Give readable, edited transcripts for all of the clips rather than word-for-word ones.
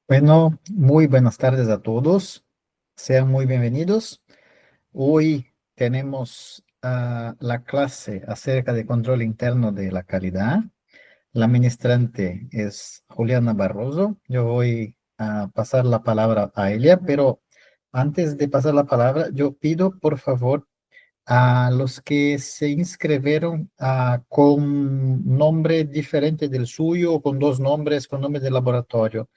Bueno, muy buenas tardes a todos. Sean muy bienvenidos. Hoy tenemos la clase acerca de control interno de la calidad. La ministrante es Juliana Barroso. Yo voy a pasar la palabra a ella, pero antes de pasar la palabra, yo pido por favor a los que se inscribieron con nombre diferente del suyo o con dos nombres, con nombre de laboratorio.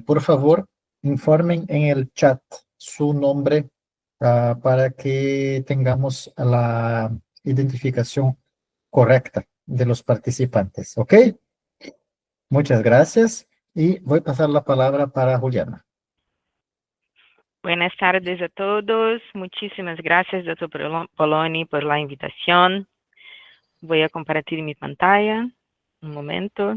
Por favor, informen en el chat su nombre para que tengamos la identificación correcta de los participantes. ¿Ok? Muchas gracias y voy a pasar la palabra para Juliana. Buenas tardes a todos. Muchísimas gracias, doctor Poloni, por la invitación. Voy a compartir mi pantalla. Un momento.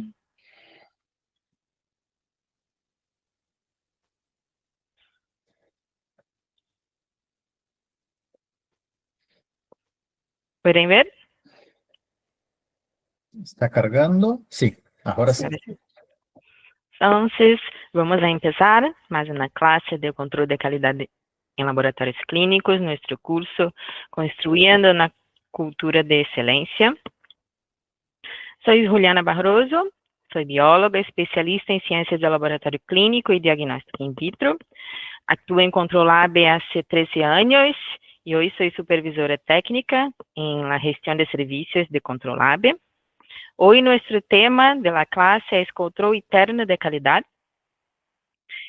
¿Pueden ver? ¿Está cargando? Sí, ahora sí. Gracias. Entonces, vamos a empezar más una clase de control de calidad en laboratorios clínicos, nuestro curso Construyendo una Cultura de Excelencia. Soy Juliana Barroso, soy bióloga, especialista en ciencias de laboratorio clínico y diagnóstico in vitro. Actúo en Controlab hace 13 años y hoy soy supervisora técnica en la gestión de servicios de Controlab. Hoy nuestro tema de la clase es control interno de calidad.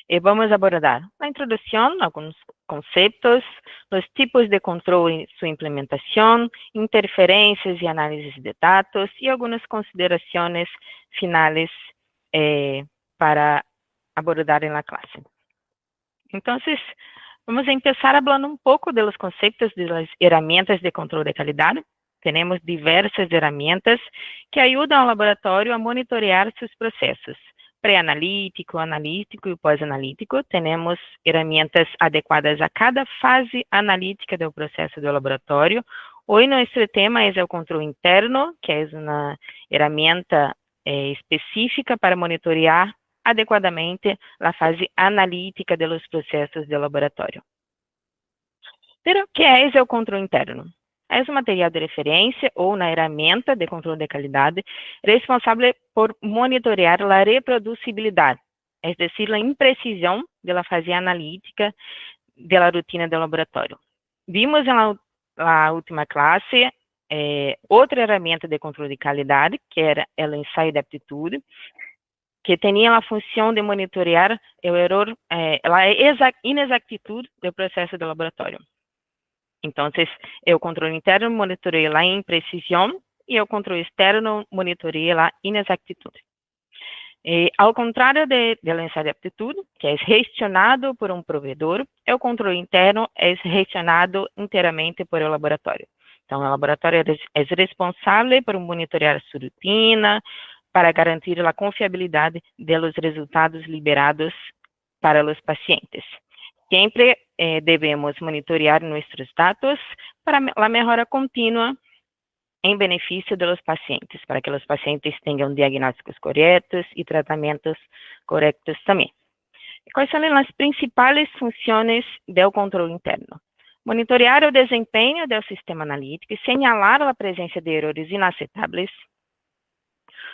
Y vamos a abordar la introducción, algunos conceptos, los tipos de control y su implementación, interferencias y análisis de datos y algunas consideraciones finales para abordar en la clase. Entonces, vamos a empezar hablando un poco de los conceptos de las herramientas de control de calidad. Tenemos diversas herramientas que ayudan al laboratorio a monitorear sus procesos. Pré-analítico, analítico e pós-analítico. Temos herramientas adequadas a cada fase analítica do processo do laboratório. Hoje, nosso tema é o controle interno, que é uma ferramenta específica para monitorear adequadamente a fase analítica dos processos de laboratório. Pero, que é o controle interno? É um material de referência ou uma ferramenta de controle de qualidade responsável por monitorear a reproducibilidade, é decir, a imprecisão da fase analítica da rotina do laboratório. Vimos na última classe outra ferramenta de controle de qualidade, que era o ensaio de aptitude, que tinha a função de monitorear o erro, a inexactitude do processo do laboratório. Então, o controle interno monitoreia a imprecisão e o controle externo monitoreia a inexactitude. Ao contrário do ensaio de aptitude, que é gestionado por um provedor, o controle interno é gestionado inteiramente por o laboratório. Então, o laboratório é responsável por monitorear sua rotina, para garantir a confiabilidade dos resultados liberados para os pacientes. Sempre devemos monitorear nossos dados para a melhora contínua em benefício dos pacientes, para que os pacientes tenham diagnósticos corretos e tratamentos corretos também. Quais são as principais funções do controle interno? Monitorear o desempenho do sistema analítico e señalar a presença de erros inaceitáveis,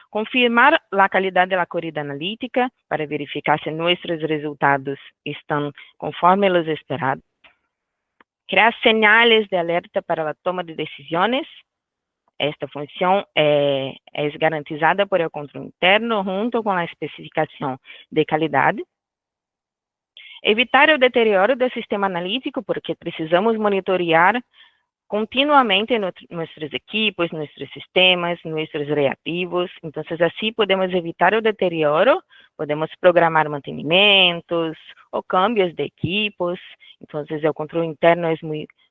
confirmar a qualidade da corrida analítica para verificar se nossos resultados estão conforme os esperados, criar señales de alerta para a toma de decisões. Esta função é garantizada por o controle interno junto com a especificação de qualidade. Evitar o deterioro do sistema analítico, porque precisamos monitorear continuamente nossos equipos, nossos sistemas, nossos reativos. Então, assim podemos evitar o deterioro, podemos programar mantenimentos ou cambios de equipos. Então, o controle interno é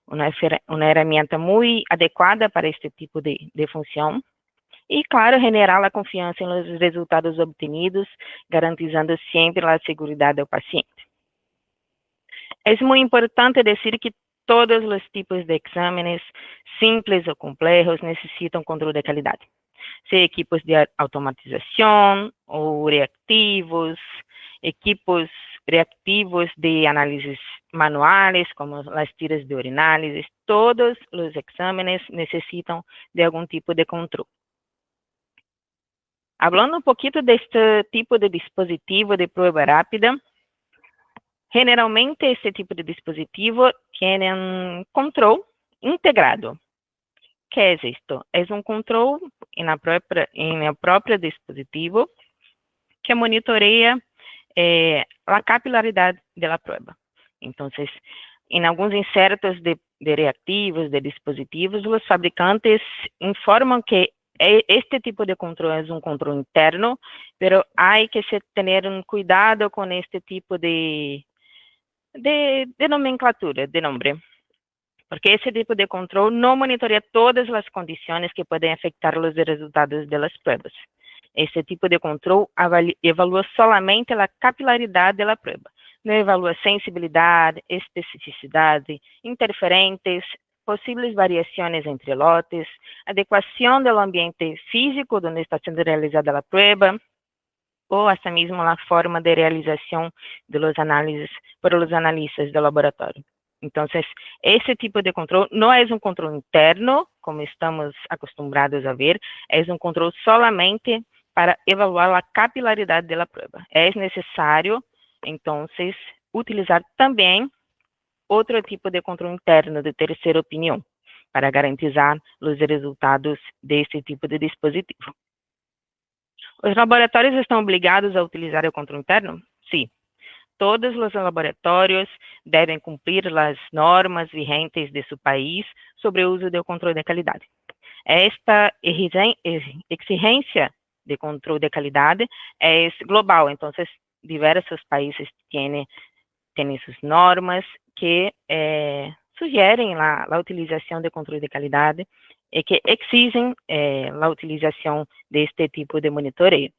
uma ferramenta muito adequada para este tipo de função. E, claro, generar a confiança nos resultados obtidos, garantizando sempre a segurança do paciente. É muito importante dizer que todos os tipos de exames, simples ou complexos, necessitam controle de qualidade. Se equipos de automatização ou reativos, equipos reactivos de análisis manuales, como las tiras de urinálisis. Todos los exámenes necesitan de algún tipo de control. Hablando un poquito de este tipo de dispositivo de prueba rápida, generalmente este tipo de dispositivo tiene un control integrado. ¿Qué es esto? Es un control en el propio dispositivo que monitorea la capilaridad de la prueba. Entonces, en algunos insertos de reactivos, de dispositivos, los fabricantes informan que este tipo de control es un control interno, pero hay que tener un cuidado con este tipo de nomenclatura, de nombre. Porque esse tipo de controle não monitoreia todas as condições que podem afetar os resultados das provas. Esse tipo de controle evalua somente a capilaridade da prova. Não evalua sensibilidade, especificidade, interferentes, possíveis variações entre lotes, adequação do ambiente físico onde está sendo realizada a prova, ou até mesmo a forma de realização das análises por os analistas do laboratório. Então, esse tipo de controle não é um controle interno, como estamos acostumados a ver, é um controle solamente para evaluar a capilaridade da prova. É necessário, então, utilizar também outro tipo de controle interno de terceira opinião, para garantizar os resultados desse tipo de dispositivo. Os laboratórios estão obrigados a utilizar o controle interno? Sim. Todos os laboratórios devem cumprir as normas vigentes de seu país sobre o uso do controle de qualidade. Esta exigência de controle de qualidade é global, então diversos países têm suas normas que sugerem a utilização de controle de qualidade e que exigem a utilização deste tipo de monitoreio.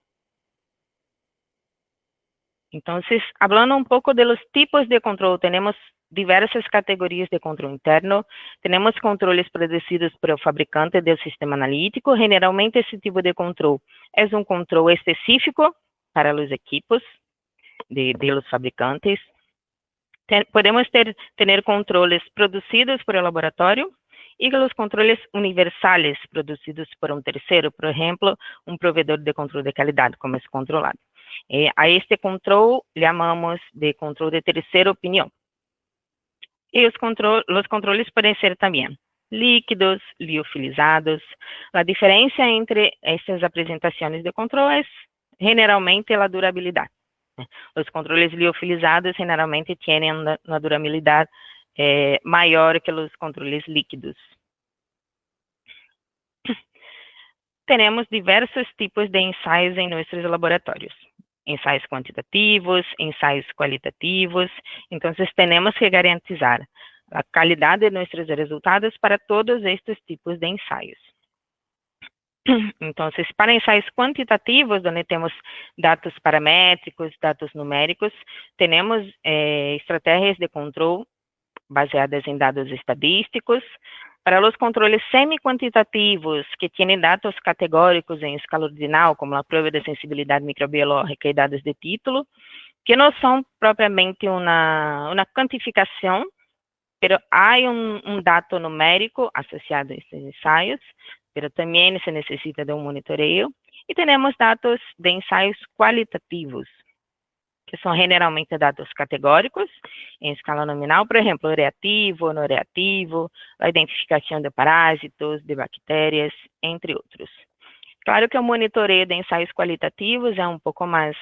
Então, falando um pouco dos tipos de controle, temos diversas categorias de controle interno, temos controles produzidos pelo fabricante do sistema analítico. Generalmente, esse tipo de controle é um controle específico para os equipos de los fabricantes. Podemos ter controles produzidos por el laboratório e os controles universales produzidos por um terceiro, por exemplo, um provedor de controle de qualidade, como é controlado. A este controle chamamos de controle de terceira opinião. E os controles podem ser também líquidos, liofilizados. A diferença entre essas apresentações de controle é generalmente a durabilidade. Os controles liofilizados generalmente têm uma durabilidade maior que os controles líquidos. Temos diversos tipos de ensaios em nossos laboratórios. Ensaios quantitativos, ensaios qualitativos. Então, temos que garantizar a qualidade de nossos resultados para todos estes tipos de ensaios. Então, para ensaios quantitativos, onde temos dados paramétricos, dados numéricos, temos estratégias de controle baseadas em dados estadísticos. Para os controles semi-quantitativos, que têm dados categóricos em escala ordinal, como a prova de sensibilidade microbiológica e dados de título, que não são propriamente uma quantificação, mas há um dado numérico associado a esses ensaios, mas também se necessita de um monitoreio. E temos dados de ensaios qualitativos, que são generalmente dados categóricos, em escala nominal, por exemplo, reativo, não reativo, a identificação de parásitos, de bactérias, entre outros. Claro que o monitoreio de ensaios qualitativos é um pouco mais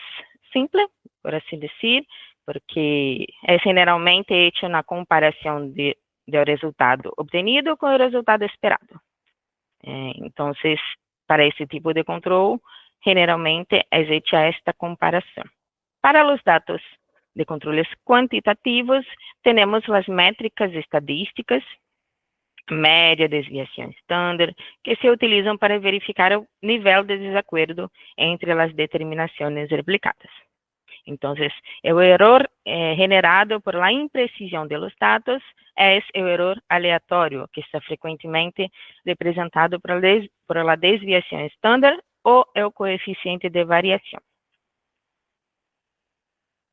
simples, por assim dizer, porque é generalmente feito na comparação do resultado obtenido com o resultado esperado. Então, para esse tipo de controle, generalmente é feita esta comparação. Para os dados de controles quantitativos, temos as métricas estadísticas, média, desviação estándar, que se utilizam para verificar o nível de desacordo entre as determinações replicadas. Então, o erro generado por la imprecisão de los dados é o erro aleatório, que está frequentemente representado por la desviação estándar ou o coeficiente de variação.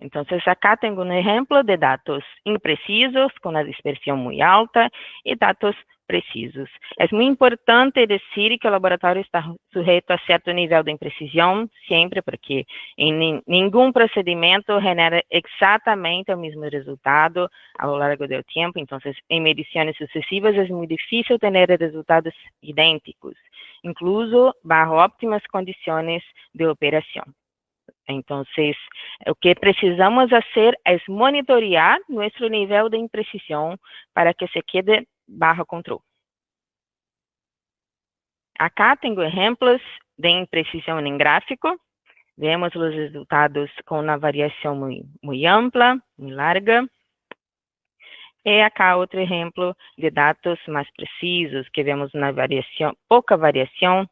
Então, acá tenho um exemplo de dados imprecisos, com a dispersão muito alta, e dados precisos. É muito importante dizer que o laboratório está sujeito a certo nível de imprecisão, sempre, porque em nenhum procedimento genera exatamente o mesmo resultado ao longo do tempo. Então, em medições sucessivas, é muito difícil ter resultados idênticos, incluso bajo óptimas condições de operação. Então, o que precisamos fazer é monitorear nosso nível de imprecisão para que se quede bajo controle. Acá tenho exemplos de imprecisão em gráfico. Vemos os resultados com uma variação muito ampla, muito larga. E acá outro exemplo de dados mais precisos, que vemos uma variação, pouca variação.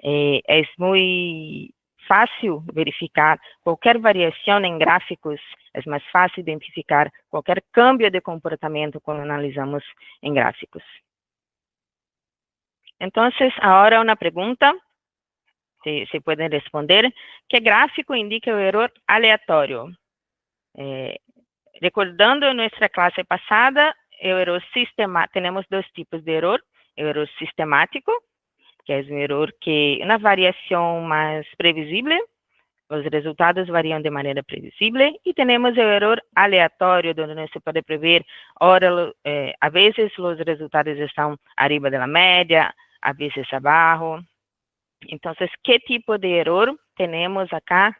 É muito fácil verificar qualquer variação em gráficos, é mais fácil identificar qualquer câmbio de comportamento quando analisamos em gráficos. Então, agora uma pergunta, se podem responder, que gráfico indica o erro aleatório? Recordando nossa classe passada, o erro sistemático, temos dois tipos de erro, o erro sistemático, que é um erro que uma variação mais previsível, os resultados variam de maneira previsível, e temos o erro aleatório, onde não se pode prever, a vezes os resultados estão arriba da média, a vezes abaixo. Então, que tipo de erro temos acá?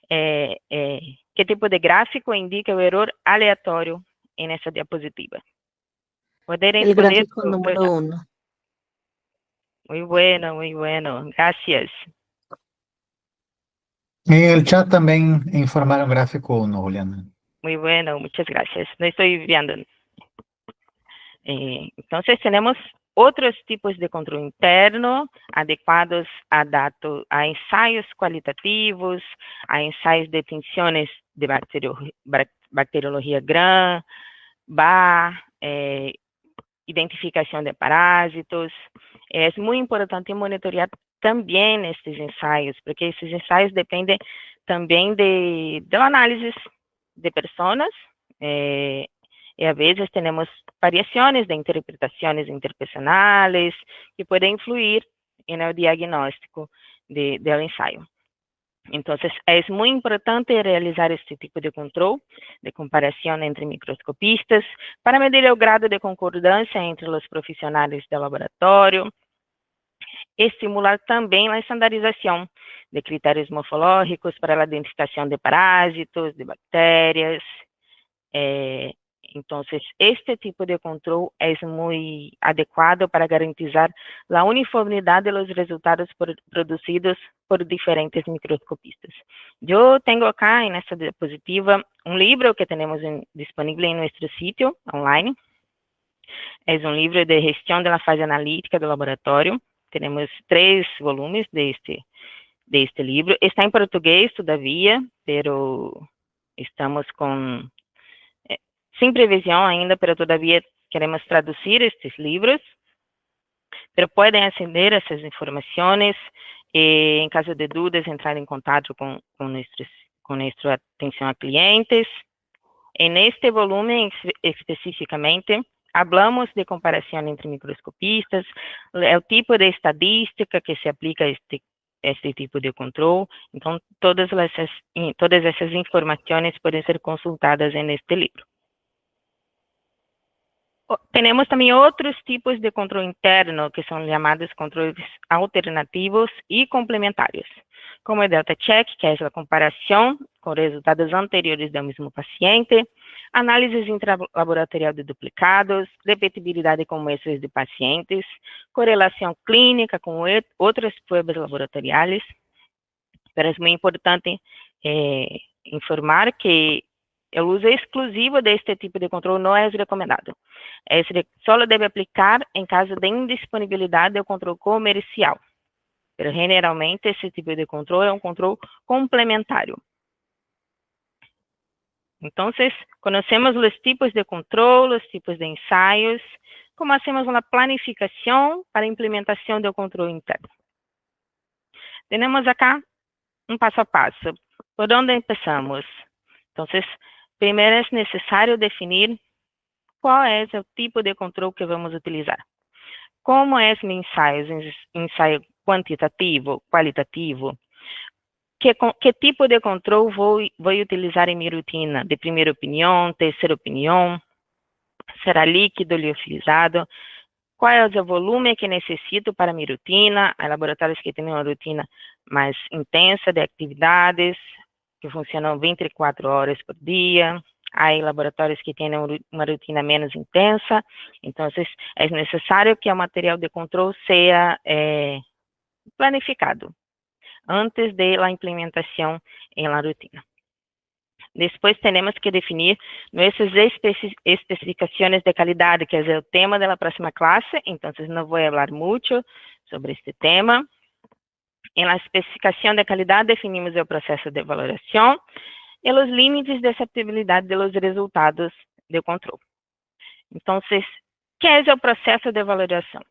Que tipo de gráfico indica o erro aleatório nessa diapositiva? ¿Pueden El responder? gráfico número 1. Muy bueno, gracias. En el chat también informaron gráfico 1, Juliana. Muy bueno, muchas gracias. No estoy viendo. Entonces, tenemos otros tipos de control interno adecuados a ensaios cualitativos, a ensaios de tensiones de bacteriología GRAM, BA, identificação de parásitos. É muito importante monitorear também esses ensaios, porque esses ensaios dependem também de análises de pessoas, e às vezes temos variações de interpretações interpersonais que podem influir no diagnóstico do ensaio. Então, é muito importante realizar este tipo de controle, de comparação entre microscopistas, para medir o grado de concordância entre os profissionais do laboratório, estimular também a estandarização de critérios morfológicos para a identificação de parásitos, de bactérias. Então, este tipo de controle é muito adequado para garantizar a uniformidade dos resultados produzidos por diferentes microscopistas. Eu tenho acá, nessa diapositiva, um livro que temos disponível em nosso sítio online. É um livro de gestão da fase analítica do laboratório. Temos 3 volumes deste livro. Está em português, todavia, pero estamos sem previsão ainda, pero todavia queremos traduzir estes livros, pero podem aceder a essas informações e, em caso de dúvidas, entrar em contato com nossa atenção a clientes. E neste volume, especificamente, falamos de comparação entre microscopistas, o tipo de estadística que se aplica a este tipo de controle. Então, todas essas informações podem ser consultadas neste livro. Temos também outros tipos de controle interno, que são chamados controles alternativos e complementares, como o Delta Check, que é a comparação com resultados anteriores do mesmo paciente, análises intralaboratorial de duplicados, repetibilidade com muestras de pacientes, correlação clínica com outras pruebas laboratoriais. Pero é muito importante informar que o uso exclusivo deste tipo de controle não é recomendado. Só deve aplicar em caso de indisponibilidade do controle comercial. Pero, generalmente, esse tipo de controle é um controle complementário. Então, conhecemos os tipos de controle, os tipos de ensaios, como hacemos uma planificação para a implementação do controle interno. Temos acá um passo a passo. Por onde começamos? Então, primeiro é necessário definir qual é o tipo de controle que vamos utilizar. Como é o ensaio quantitativo, qualitativo? Que tipo de controle vou utilizar em minha rotina? De primeira opinião, terceira opinião? Será líquido, liofilizado? Qual é o volume que necessito para minha rotina? Há laboratórios que têm uma rotina mais intensa de atividades, que funcionam 24 horas por dia. Há laboratórios que têm uma rotina menos intensa. Então, é necessário que o material de controle seja planificado antes da implementação em la rotina. Depois, temos que definir nossas especificações de qualidade, que é o tema da próxima classe. Então, não vou falar muito sobre este tema. Em la especificação de qualidade, definimos o processo de valoração e os limites de aceitável dos resultados do controle. Então, que é o processo de valoração?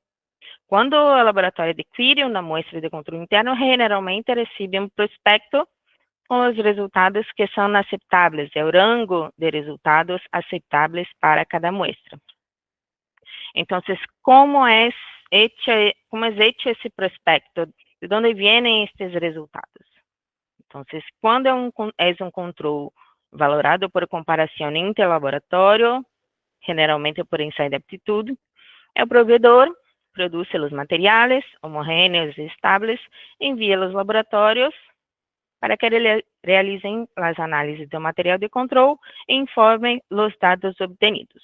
Quando o laboratório adquire uma amostra de controle interno, generalmente recebe um prospecto com os resultados que são aceitáveis, é o rango de resultados aceitáveis para cada amostra. Então, como é hecho esse prospecto? De onde vêm estes resultados? Então, quando é um controle valorado por comparação interlaboratório, generalmente por ensaio de aptitude, o provedor produz os materiais homogêneos e estáveis, envia aos laboratórios para que realizem as análises do material de controle e informem os dados obtenidos.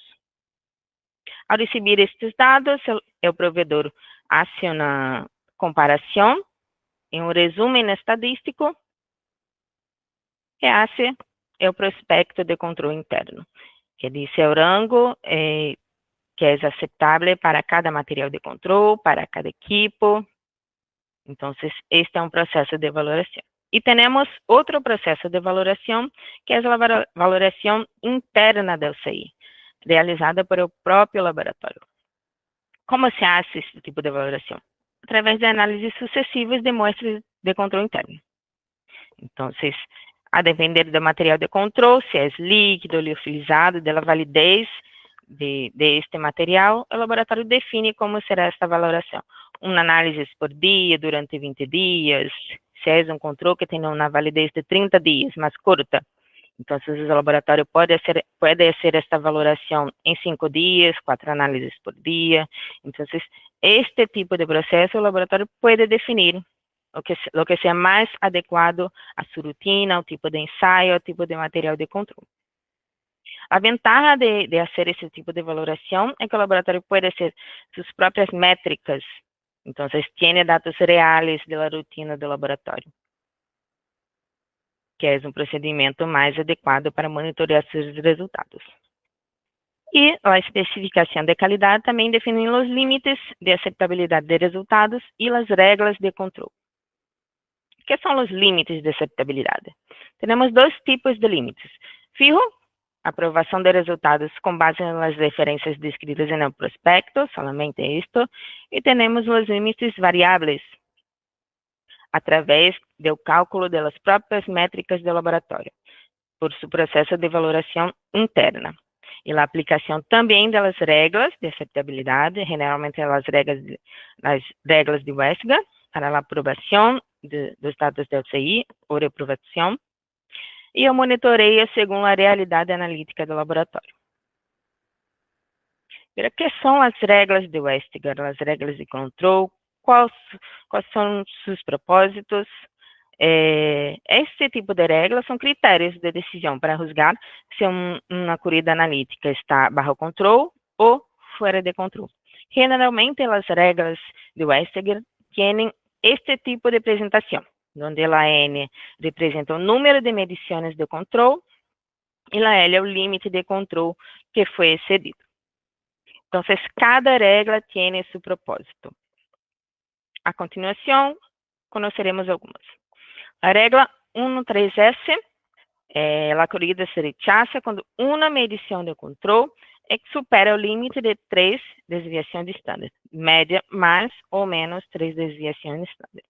Ao receber estes dados, o provedor aciona comparação em um resumo estadístico que hace o prospecto de controle interno, que diz o rango que é aceitável para cada material de controle, para cada equipo. Então, este é um processo de valoração. E temos outro processo de valoração, que é a valoração interna da UCI, realizada por o próprio laboratório. Como se faz esse tipo de valoração? Através de análises sucessivas de amostras de controle interno. Então, a depender do material de controle, se é líquido, liofilizado, da validez de este material, o laboratório define como será esta valoração. Uma análise por dia, durante 20 dias, se é um controle que tem uma validez de 30 dias, mais curta. Então, o laboratório pode fazer esta valoração em 5 dias, 4 análises por dia. Então, este tipo de processo, o laboratório pode definir o que seja mais adequado à sua rotina, ao tipo de ensaio, ao tipo de material de controle. A ventaja de fazer esse tipo de valoração é que o laboratório pode ter suas próprias métricas. Então, tem dados reais da rotina do laboratório, que é um procedimento mais adequado para monitorar seus resultados. E a especificação de qualidade também define os limites de aceitabilidade de resultados e as regras de controle. O que são os limites de aceitabilidade? Temos dois tipos de limites. Fijo, aprovação de resultados com base nas referências descritas no prospecto, somente isto, e temos os limites variáveis, através do cálculo das próprias métricas do laboratório, por seu processo de valoração interna. E a aplicação também das regras de aceitabilidade, generalmente as regras de Westgar, para a aprovação dos dados da UCI ou reprovação, e o monitoreio segundo a realidade analítica do laboratório. O que são as regras de Westgar, as regras de controle? Quais são seus propósitos? Este tipo de regras são critérios de decisão para julgar se uma corrida analítica está bajo controle ou fora de controle. Generalmente, as regras de Westgar têm este tipo de apresentação, onde a N representa o número de medições de controle e a L é o limite de controle que foi excedido. Então, cada regra tem seu propósito. A continuação, conheceremos algumas. A regra 1.3S, a corrida se rechaza quando uma medição de controle supera o limite de 3 desviações de estándar, média mais ou menos 3 desviações de estándar.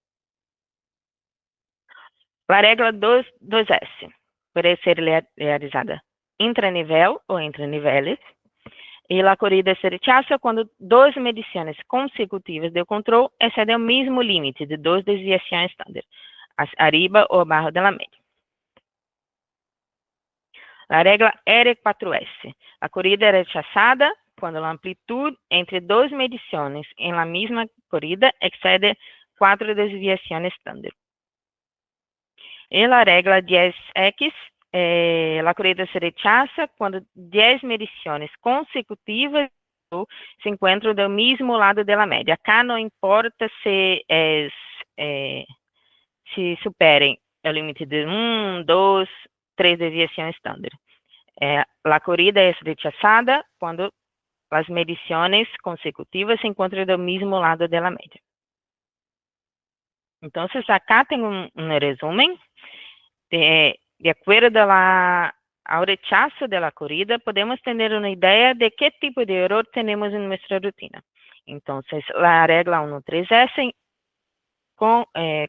A regra 2S, puede ser realizada intranivel o entre niveles, e a corrida se rechaza quando duas medições consecutivas do controle excedem o mesmo limite de duas desviações estándar, arriba ou abaixo da média. A regra R4S. A corrida é rechazada quando a amplitude entre duas medições em la mesma corrida excede 4 desviações estándar. E a regra 10X, a corrida se rechaza quando 10 medições consecutivas se encontram do mesmo lado da média. Acá não importa se superem o limite de 1, 2, 3 desviações estándar. A corrida é rechazada quando as medições consecutivas se encontram do mesmo lado da média. Então, acá tem um resumo. De acordo ao rechazo da corrida, podemos ter uma ideia de que tipo de erro temos em nossa rutina. Então, a regra 1.3S,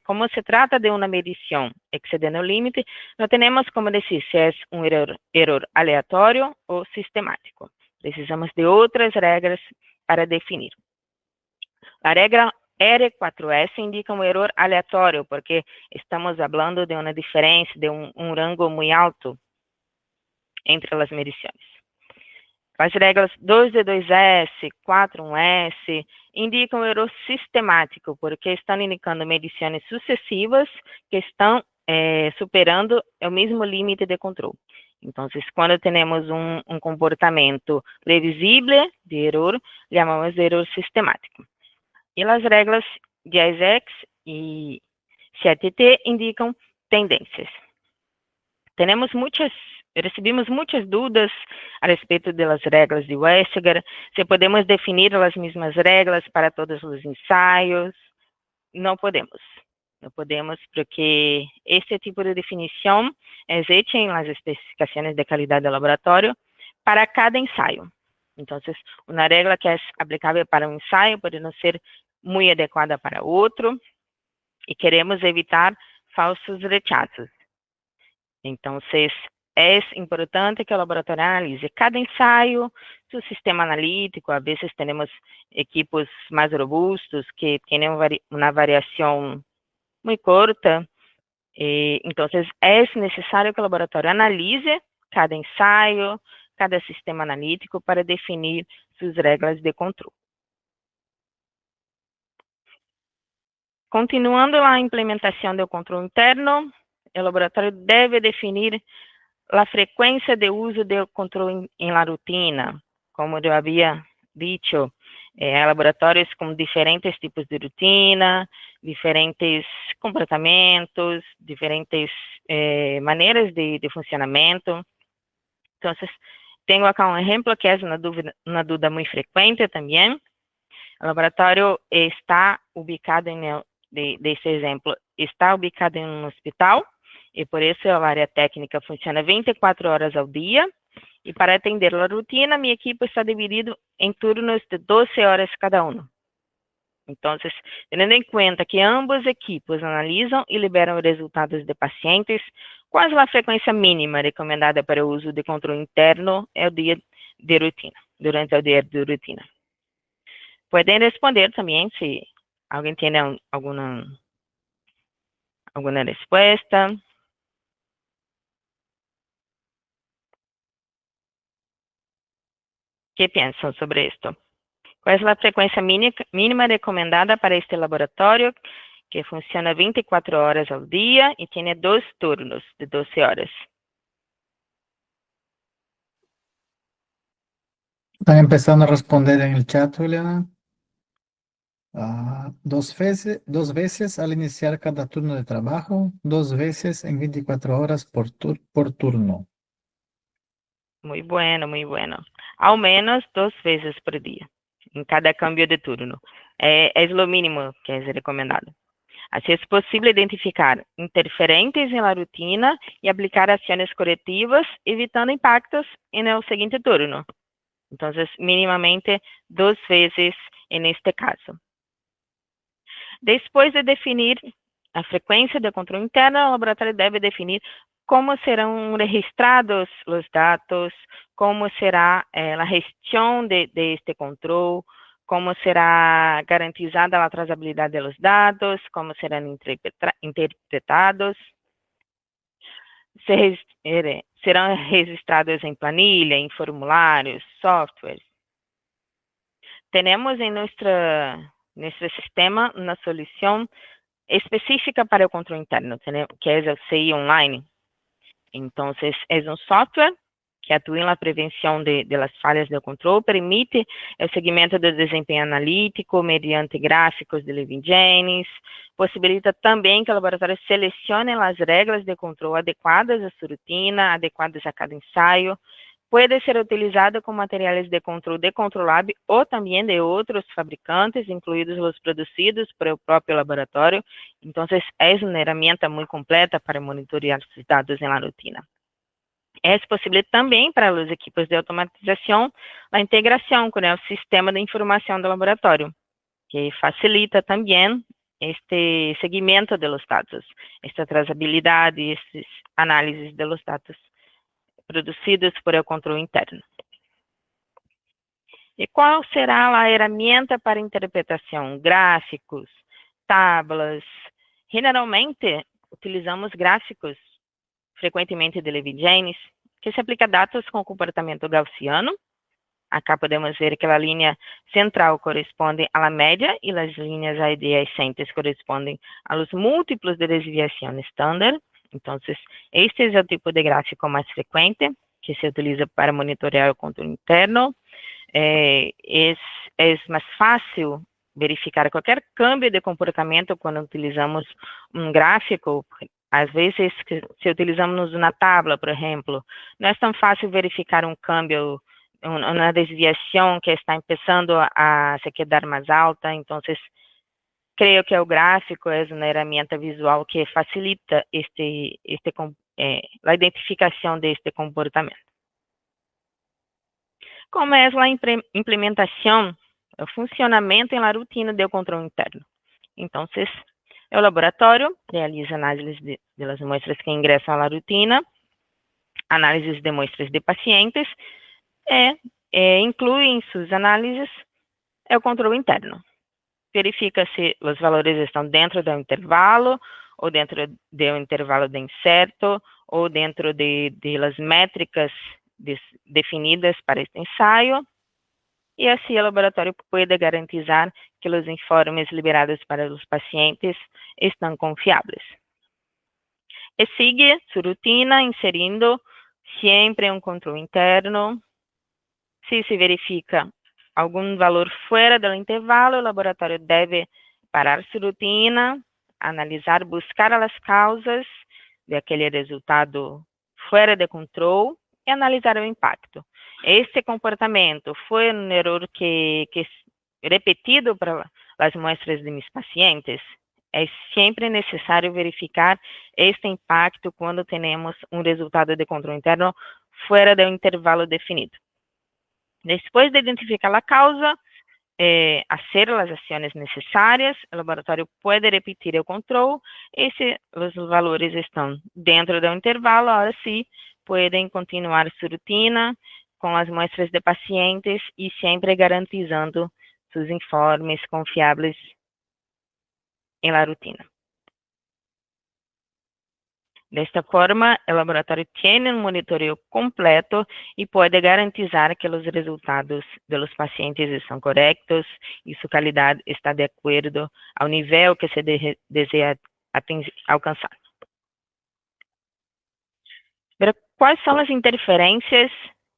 como se trata de uma medição excedendo o limite, não temos como dizer se é um erro aleatório ou sistemático. Precisamos de outras regras para definir. A regra R4S indica um erro aleatório, porque estamos falando de uma diferença, de um rango muito alto entre as medições. As regras 2D2S, 4.1S indicam um erro sistemático, porque estão indicando medições sucessivas que estão superando o mesmo limite de controle. Então, quando temos um comportamento previsível de erro, chamamos de erro sistemático. E as regras 10X e 7T indicam tendências. Recebemos muitas dúvidas a respeito das regras de Westiger, se podemos definir as mesmas regras para todos os ensaios. Não podemos. Não podemos porque esse tipo de definição existe em las especificações de qualidade do laboratório para cada ensaio. Então, uma regra que é aplicável para um ensaio pode não ser muito adequada para outro, e queremos evitar falsos rechazos. Então, é importante que o laboratório analise cada ensaio, seu sistema analítico. Às vezes, temos equipos mais robustos que têm uma variação muito curta. Então, é necessário que o laboratório analise cada ensaio, cada sistema analítico para definir suas regras de controle. Continuando a implementação do controle interno, o laboratório deve definir a frequência de uso do controle em la rutina. Como eu havia dito, laboratórios com diferentes tipos de rutina, diferentes comportamentos, diferentes maneiras de funcionamento. Então, tenho aqui um exemplo que é uma dúvida muito frequente também. O laboratório está ubicado desse exemplo, está ubicado em um hospital, e por isso a área técnica funciona 24 horas ao dia, e para atender a rotina, minha equipe está dividida em turnos de 12 horas cada um. Então, tendo em conta que ambos equipos analisam e liberam resultados de pacientes, qual a frequência mínima recomendada para o uso de controle interno é o dia de rotina, durante o dia de rotina? Podem responder também se alguém tem alguma resposta. ¿Qué piensan sobre esto? ¿Cuál es la frecuencia mínima recomendada para este laboratorio que funciona 24 horas al día y tiene 2 turnos de 12 horas? Están empezando a responder en el chat, Juliana. 2 veces al iniciar cada turno de trabajo, 2 veces en 24 horas por turno. Muy bueno, muy bueno. Ao menos 2 veces por día, en cada cambio de turno. Es lo mínimo que es recomendado. Assim, é possível identificar interferentes na rotina e aplicar ações corretivas, evitando impactos no seguinte turno. Então, minimamente 2 vezes neste caso. Depois de definir a frequência de controle interno, o laboratório deve definir como serão registrados os dados, como será a gestão de este controle, como será garantizada a trazabilidade dos dados, como serão interpretados, serão registrados em planilha, em formulários, softwares. Temos em nosso sistema uma solução específica para o controle interno, que é o CI Online. Então, é um software que atua na prevenção de las falhas do controle, permite o seguimento do desempenho analítico mediante gráficos de Living Genes, possibilita também que o laboratório selecione as regras de controle adequadas à sua rotina, adequadas a cada ensaio, pode ser utilizado com materiais de Control Lab ou também de outros fabricantes, incluídos os produzidos pelo próprio laboratório. Então, é uma ferramenta muito completa para monitorear os dados na rotina. É possível também para os equipos de automatização a integração com o sistema de informação do laboratório, que facilita também este seguimento dos dados, esta trazabilidade, esses análises dos dados produzidos por el controle interno. E qual será a ferramenta para interpretação? Gráficos, tablas. Geralmente, utilizamos gráficos, frequentemente de Living Genes, que se aplica a dados com comportamento gaussiano. Acá podemos ver que a linha central corresponde à média e as linhas adjacentes correspondem aos múltiplos de desviação estándar. Então, este é o tipo de gráfico mais frequente que se utiliza para monitorear o controle interno. É mais fácil verificar qualquer câmbio de comportamento quando utilizamos um gráfico. Às vezes, se utilizamos uma tabla, por exemplo, não é tão fácil verificar um câmbio, uma desviação que está começando a se quedar mais alta. Então, creio que o gráfico é uma ferramenta visual que facilita a identificação deste comportamento. Como é a implementação, o funcionamento na rotina do controle interno? Então, o laboratório realiza análise das amostras que ingressam à rotina, análises de amostras de pacientes, e inclui em suas análises o controle interno. Verifica se os valores estão dentro do intervalo, ou dentro do intervalo de incerto, ou dentro das métricas definidas para este ensaio, e assim o laboratório pode garantizar que os informes liberados para os pacientes estão confiáveis. E sigue sua rotina inserindo sempre um controle interno. Se verifica algum valor fora do intervalo, o laboratório deve parar sua rotina, analisar, buscar as causas daquele resultado fora de controle e analisar o impacto. Este comportamento foi um erro que repetido para as amostras de meus pacientes. É sempre necessário verificar este impacto quando temos um resultado de controle interno fora do intervalo definido. Depois de identificar a causa, fazer as ações necessárias, o laboratório pode repetir o controle, e se os valores estão dentro do intervalo, agora sim, podem continuar sua rotina com as amostras de pacientes e sempre garantizando seus informes confiáveis na rotina. Desta forma, o laboratório tem um monitoreio completo e pode garantizar que os resultados dos pacientes estão corretos e sua qualidade está de acordo ao nível que se deseja alcançar. Mas quais são as interferências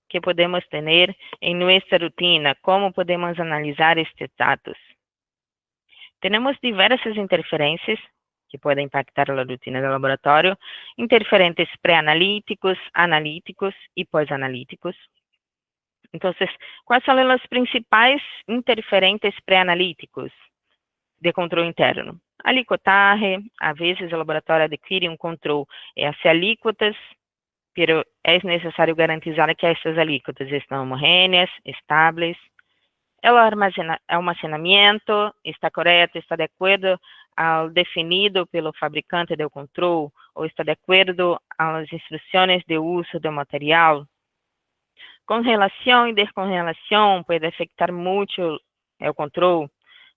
que podemos ter em nossa rotina? Como podemos analisar estes dados? Temos diversas interferências que podem impactar a rotina do laboratório, interferentes pré-analíticos, analíticos e pós-analíticos. Então, quais são os principais interferentes pré-analíticos de controle interno? Alicotagem, às vezes o laboratório adquire um controle EAC alíquotas, mas é necessário garantizar que essas alíquotas estão homogêneas, estáveis. O armazenamento está correto, está de acordo ao definido pelo fabricante do controle ou está de acordo às instruções de uso do material. Congelação e descongelação pode afetar muito o controle.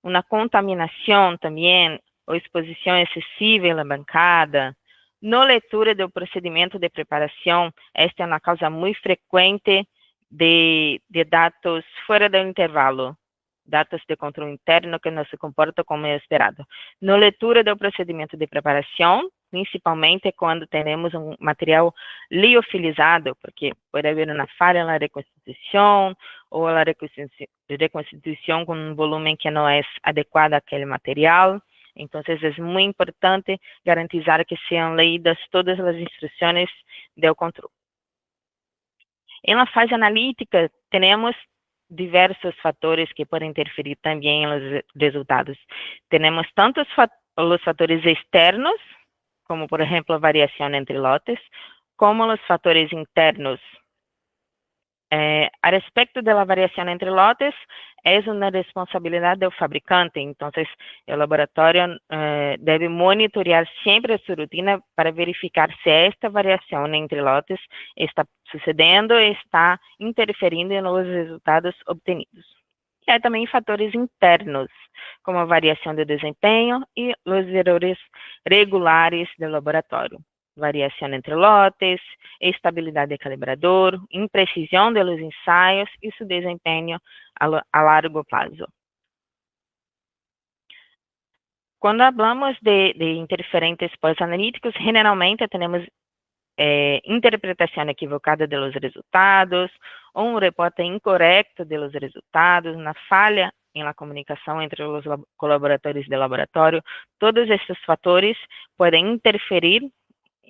Uma contaminação também, ou exposição excessiva na bancada. Não leitura do procedimento de preparação, esta é uma causa muito frequente de dados fora do intervalo, dados de controle interno que não se comportam como é esperado. Não leitura do procedimento de preparação, principalmente quando temos um material liofilizado, porque pode haver uma falha na reconstituição, ou a reconstituição com um volume que não é adequado àquele material. Então, é muito importante garantizar que sejam leídas todas as instruções do controle. Em la fase analítica, temos diversos fatores que podem interferir também nos resultados. Temos tanto os fatores externos, como, por exemplo, a variação entre lotes, como os fatores internos. A respeito da variação entre lotes, é uma responsabilidade do fabricante, então o laboratório deve monitorear sempre a sua rotina para verificar se esta variação entre lotes está sucedendo e está interferindo nos resultados obtenidos. E há também fatores internos, como a variação de desempenho e os erros regulares do laboratório. Variação entre lotes, estabilidade de calibrador, imprecisão dos ensaios e seu desempenho a largo prazo. Quando falamos de interferentes pós-analíticos, generalmente temos interpretação equivocada dos resultados, ou um reporte incorreto dos resultados, uma falha na comunicação entre os colaboradores do laboratório. Todos estes fatores podem interferir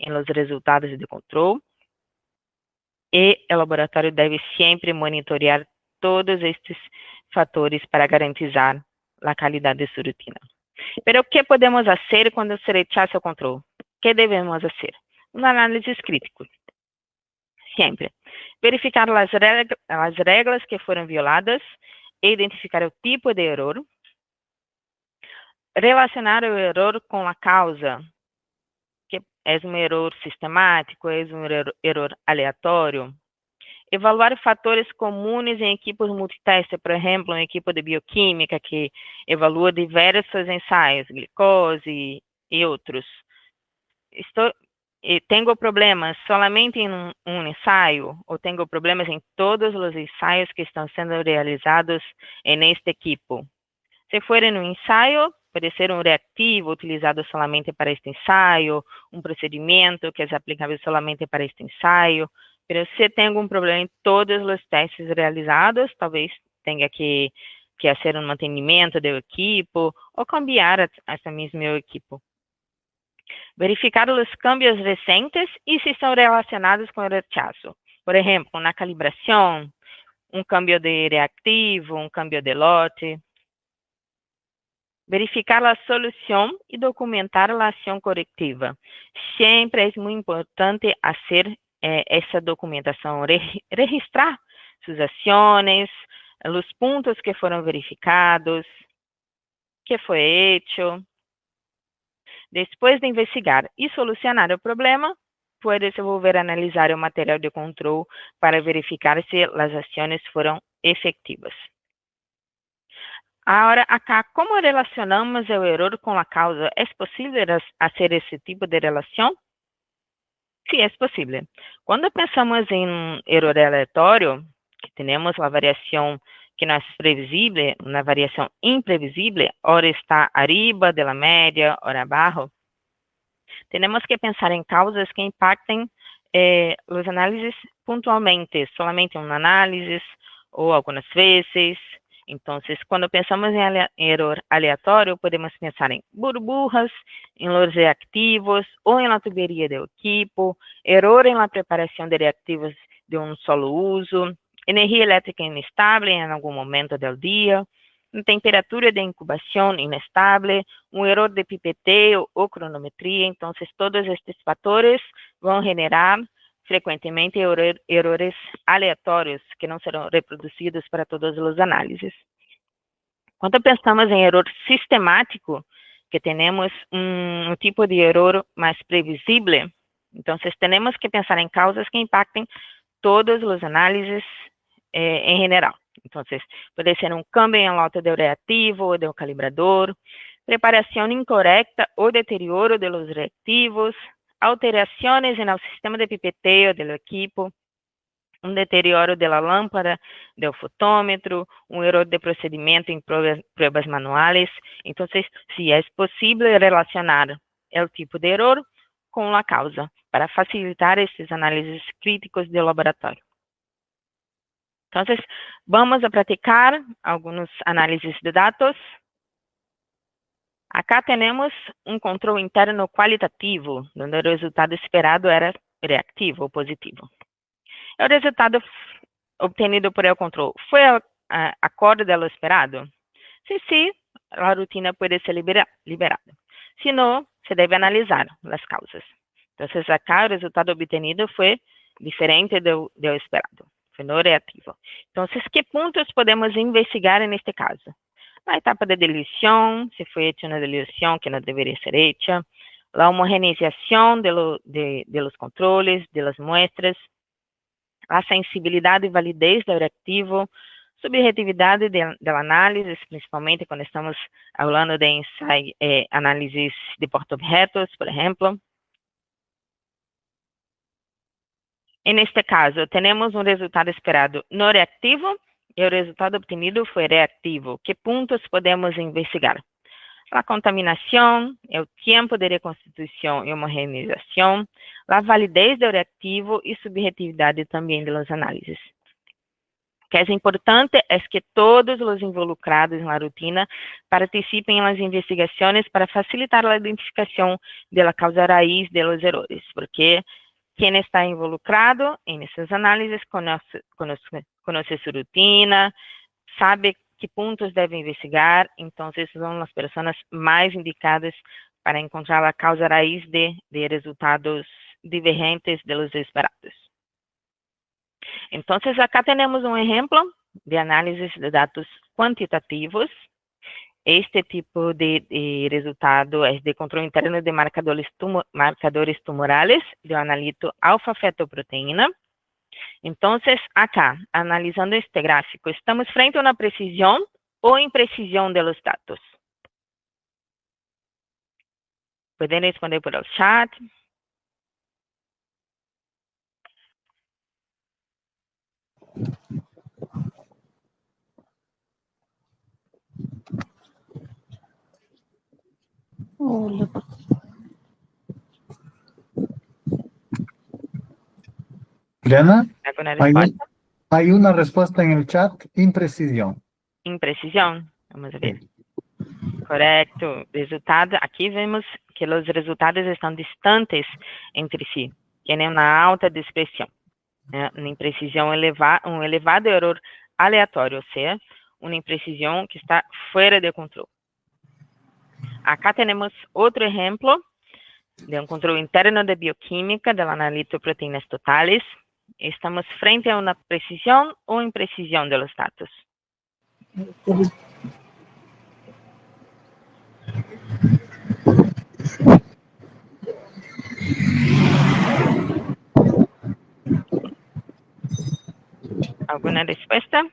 nos resultados de controle, e o laboratório deve sempre monitorear todos estes fatores para garantizar a qualidade de sua rotina. Mas o que podemos fazer quando se rechaza o controle? O que devemos fazer? Uma análise crítica. Sempre. Verificar as regras que foram violadas, identificar o tipo de erro, relacionar o erro com a causa, que é um erro sistemático, é um erro aleatório. Evaluar fatores comuns em equipes multiteste, por exemplo, uma equipe de bioquímica que evalua diversos ensaios, glicose e outros. Tenho problemas somente em um ensaio, ou tenho problemas em todos os ensaios que estão sendo realizados neste equipo? Se for em um ensaio, pode ser um reativo utilizado somente para este ensaio, um procedimento que é aplicável somente para este ensaio. Mas se tenho um problema em todos os testes realizados, talvez tenha que fazer um mantenimento do equipo ou cambiar essa mesma equipo. Verificar os câmbios recentes e se são relacionados com o rechazo. Por exemplo, na calibração, um câmbio de reativo, um câmbio de lote. Verificar a solução e documentar a ação corretiva. Sempre é muito importante fazer essa documentação, registrar suas ações, os pontos que foram verificados, que foi feito. Depois de investigar e solucionar o problema, pode desenvolver e analisar o material de controle para verificar se as ações foram efetivas. Agora, acá, como relacionamos o erro com a causa? É possível fazer esse tipo de relação? Sim, é possível. Quando pensamos em erro aleatório, que temos a variação que não é previsível, uma variação imprevisível, ora está arriba da média, ora abaixo, temos que pensar em causas que impactem as análises pontualmente, solamente uma análise ou algumas vezes. Então, quando pensamos em erro aleatório, podemos pensar em burbujas, em los reactivos ou em la tuberia do equipo, erro em la preparação de reactivos de um solo uso, energia elétrica instável em algum momento do dia, temperatura de incubação inestável, um erro de pipeteo ou cronometria. Então, todos estes fatores vão generar frequentemente erros aleatórios que não serão reproduzidos para todas as análises. Quando pensamos em erro sistemático, que tenemos un tipo de error más previsible, entonces tenemos que pensar en causas que impacten todos los análisis en general. Entonces, puede ser un cambio en el auto reactivo o del calibrador, preparación incorrecta o deterioro de los reactivos, alteraciones en el sistema de pipeteo del equipo, un deterioro de la lámpara del fotómetro, un error de procedimiento en pruebas manuales. Entonces, si es posible relacionar el tipo de error con la causa para facilitar estos análisis críticos del laboratorio. Entonces, vamos a practicar algunos análisis de datos. Acá tenemos un control interno cualitativo, donde el resultado esperado era reactivo o positivo. El resultado obtenido por el control foi acorde a lo esperado? Se sim, a rutina pode ser liberada. Se não, se deve analisar as causas. Então, acá o resultado obtenido foi diferente do esperado, foi não reativo. Então, que pontos podemos investigar neste caso? Na etapa de diluição, se foi hecha uma diluição que não deveria ser hecha, a homogeneização de los controles, de las muestras, a sensibilidade e validez do reactivo, subjetividade da análise, principalmente quando estamos falando de análises de porta-objetos, por exemplo. Neste caso, temos um resultado esperado não reactivo e o resultado obtenido foi reactivo. Que pontos podemos investigar? A contaminação, o tempo de reconstituição e homogeneização, a validez do reactivo e subjetividade também das análises. O que é importante é que todos os involucrados na rutina participem nas investigações para facilitar a identificação da causa raiz dos errores, porque quem está involucrado nessas análises conhece sua rutina, sabe que pontos deve investigar, então são as pessoas mais indicadas para encontrar a causa raiz de resultados divergentes dos esperados. Então, acá temos um exemplo de análise de dados quantitativos. Este tipo de resultado é de controle interno de marcadores tumorales do analito alfa-fetoproteína. Então, acá, analisando este gráfico, estamos frente a uma precisão ou imprecisão dos dados. Podem responder por el chat. Hola. Diana, ¿Alguna respuesta? hay una respuesta en el chat, imprecisión. Imprecisión, vamos a ver. Correto. Resultado, aqui vemos que os resultados estão distantes entre si, tem uma alta dispersão, uma imprecisão elevada, um elevado erro aleatório, ou seja, uma imprecisão que está fora de controle. Acá temos outro exemplo de um controle interno de bioquímica do analito proteínas totales. Estamos frente a uma precisão ou imprecisão dos dados. ¿Alguna respuesta?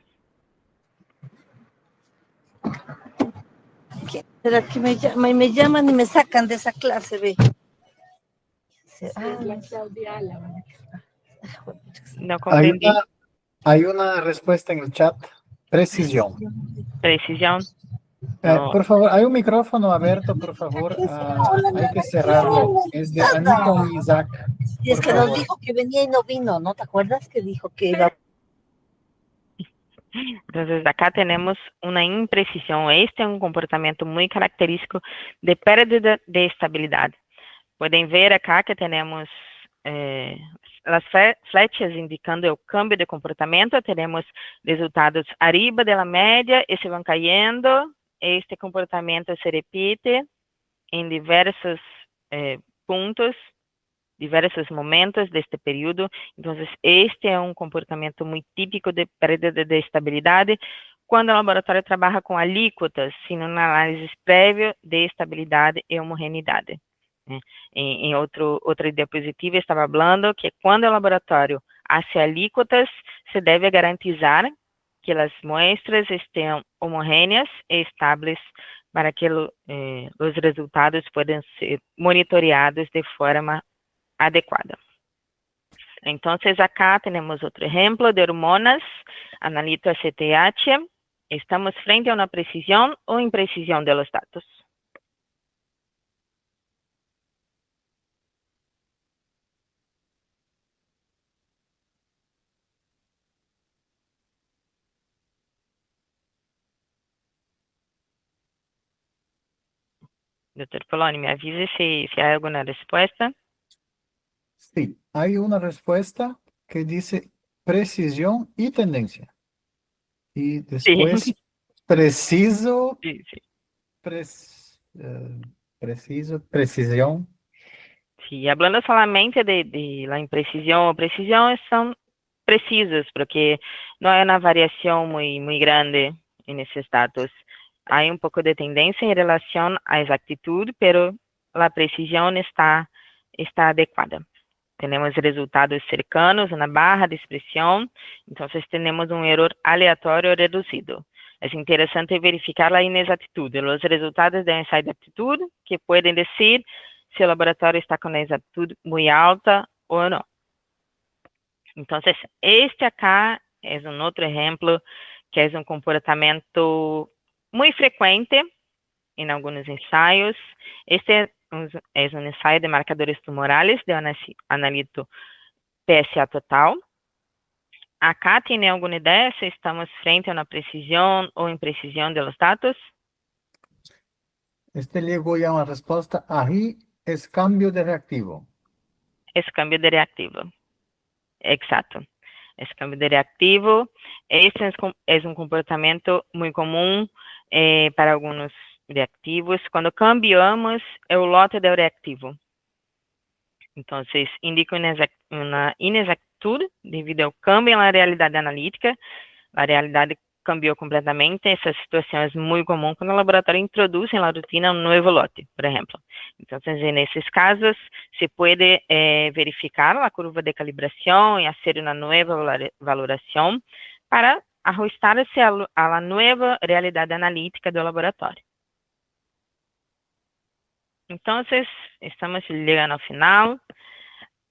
¿Será que me llaman y me sacan de esa clase, ve? La Claudia Álava. No comprendí. Hay una respuesta en el chat, precisión. Precisión. No. Por favor, hay un micrófono abierto, por favor. Hay que cerrarlo. Es de Anita Isaac. Y es que nos dijo que venía y no vino, ¿no? ¿Te acuerdas que dijo que iba? Entonces, acá tenemos una imprecisión. Este es un comportamiento muy característico de pérdida de estabilidad. Pueden ver acá que tenemos las flechas indicando el cambio de comportamiento. Tenemos resultados arriba de la media y se van cayendo. Este comportamiento se repite en diversos puntos, diversos momentos deste período. Então, este é um comportamento muito típico de perda de estabilidade, quando o laboratório trabalha com alíquotas, sem uma análise prévia de estabilidade e homogeneidade. Em outra diapositiva, estava falando que quando o laboratório hace alíquotas, se deve garantizar que as muestras estejam homogêneas e estáveis para que os resultados possam ser monitoreados de forma adequada. Então, acá temos outro exemplo de hormonas, analito ACTH. Estamos frente a uma precisão ou imprecisão dos dados. Doutor Poloni, me avise se há alguma resposta. Sí, hay una respuesta que dice precisión y tendencia. Y después Sim. preciso, Sim, sim. precisión. Sim, hablando solamente de la imprecisão ou precisão, são precisos, porque não é uma variação muito grande nesses dados. Há um pouco de tendência em relação à exactitud, pero a precisão está adequada. Temos resultados cercanos na barra de expressão, então temos um erro aleatório reduzido. É interessante verificar a inexatitude, os resultados da ensaio de aptitude, que podem dizer se o laboratório está com a exatitude muito alta ou não. Então, este acá é um outro exemplo, que é um comportamento muito frequente em alguns ensaios. Este é um ensaio de marcadores tumorales de analito PSA total. Acá tem alguma ideia se estamos frente a uma precisão ou imprecisão dos dados? Le voy a una respuesta. Ahí es cambio de reactivo. Esse cambio de reactivo. Exato. Esse cambio de reactivo. Esse é um comportamento muito comum para alguns reactivos. Quando cambiamos o lote do reactivo. Então, indica uma inexactude devido ao câmbio na realidade analítica. A realidade cambiou completamente. Essa situação é muito comum quando o laboratório introduz na rotina um novo lote, por exemplo. Então, nesses casos, se pode verificar a curva de calibração e fazer uma nova valoração para ajustar-se à nova realidade analítica do laboratório. Então, estamos chegando ao final.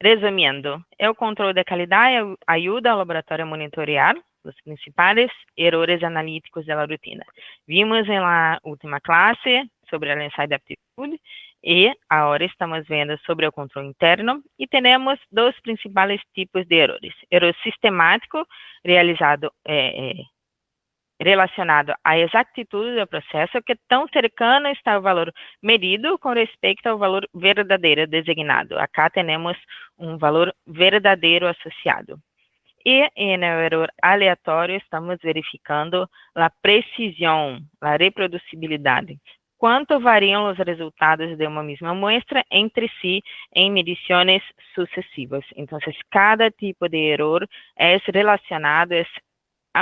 Resumindo, o controle de qualidade ajuda ao laboratório a monitorear os principais erros analíticos da rotina. Vimos na última classe sobre o ensaio de aptitude e agora estamos vendo sobre o controle interno e temos dois principais tipos de erros. Erro sistemático, relacionado à exactitude do processo, que tão cercano está o valor medido com respeito ao valor verdadeiro designado. Acá temos um valor verdadeiro associado. E no erro aleatório, estamos verificando a precisão, a reproducibilidade. Quanto variam os resultados de uma mesma muestra entre si em medições sucessivas. Então, cada tipo de erro é relacionado,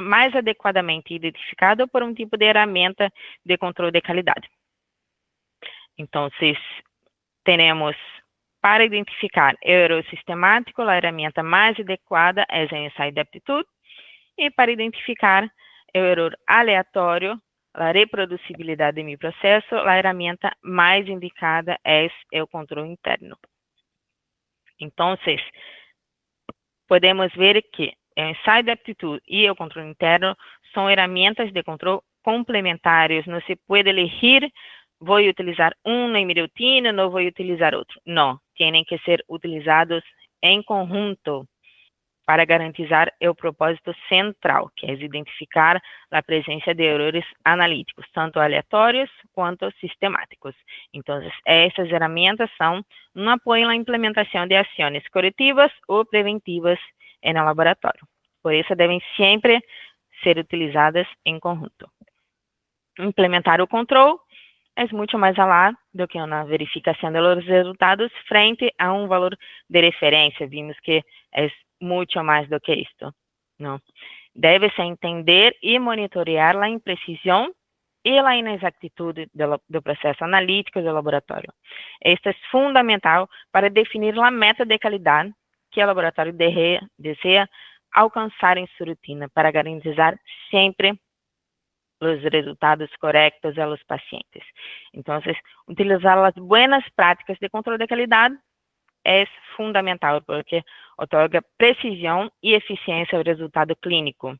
mais adequadamente identificado por um tipo de ferramenta de controle de qualidade. Então, temos para identificar erro sistemático, a ferramenta mais adequada é o ensaio de aptitude, e para identificar o erro aleatório, a reproducibilidade de meu processo, a ferramenta mais indicada é o controle interno. Então, podemos ver que o ensaio de aptitude e o controle interno são ferramentas de controle complementares. Não se pode elegir, vou utilizar um em minha rotina, não vou utilizar outro. Não, têm que ser utilizados em conjunto para garantizar o propósito central, que é identificar a presença de erros analíticos, tanto aleatórios quanto sistemáticos. Então, essas ferramentas são um apoio na implementação de ações corretivas ou preventivas no laboratório. Por isso, devem sempre ser utilizadas em conjunto. Implementar o controle é muito mais além do que uma verificação dos resultados frente a um valor de referência. Vimos que é muito mais do que isto, não? Deve-se entender e monitorear a imprecisão e a inexactitude do processo analítico do laboratório. Isto é fundamental para definir a meta de qualidade que o laboratório deseja alcançar em sua rotina, para garantizar sempre os resultados corretos a los pacientes. Então, utilizar as boas práticas de controle de qualidade é fundamental, porque otorga precisão e eficiência ao resultado clínico.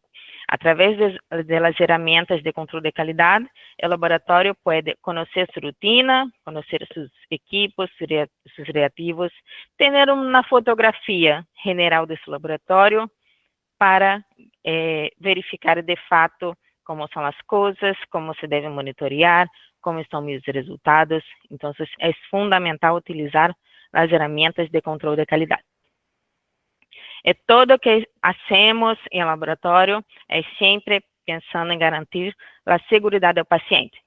Através das ferramentas de controle de qualidade, o laboratório pode conhecer sua rotina, conhecer seus equipos, seus reativos, ter uma fotografia general de seu laboratório para verificar de fato como são as coisas, como se deve monitorear, como estão os resultados. Então, é fundamental utilizar as ferramentas de controle de qualidade. E tudo que hacemos em laboratório é sempre pensando em garantir a segurança do paciente,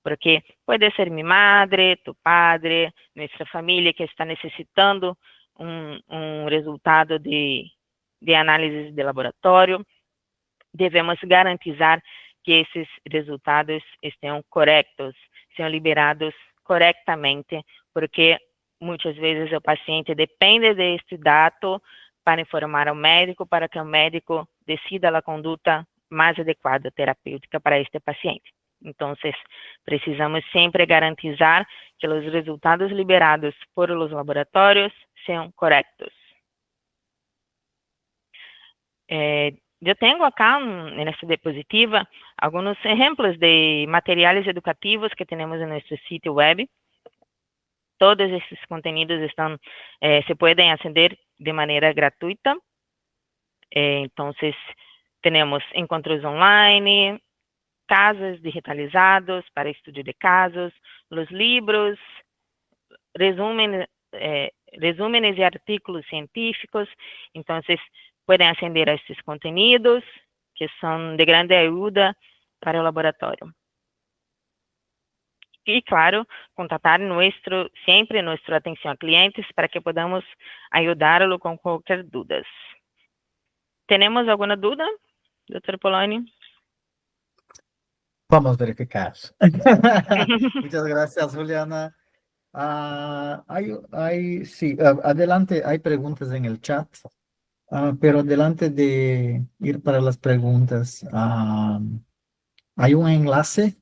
porque pode ser minha madre, tu padre, nossa família que está necessitando resultado de análise de laboratório. Devemos garantizar que esses resultados estejam corretos, sejam liberados corretamente, porque muitas vezes o paciente depende deste dado para informar ao médico, para que o médico decida a conduta mais adequada terapêutica para este paciente. Então, precisamos sempre garantizar que os resultados liberados por os laboratórios sejam corretos. Eu tenho acá, nessa diapositiva, alguns exemplos de materiais educativos que temos em nosso sítio web. Todos esses conteúdos se podem aceder de maneira gratuita. Então, temos encontros online, casos digitalizados para estudo de casos, os livros, resúmenes e artigos científicos. Então, podem aceder a esses conteúdos, que são de grande ajuda para o laboratório. E, claro, contatar sempre nossa atenção a clientes para que podamos ajudá-lo com qualquer dúvida. Temos alguma dúvida, Dr. Poloni? Vamos verificar. Muchas gracias, Juliana. Sí, adelante, hay preguntas en el chat, pero adelante de ir para las preguntas, hay un enlace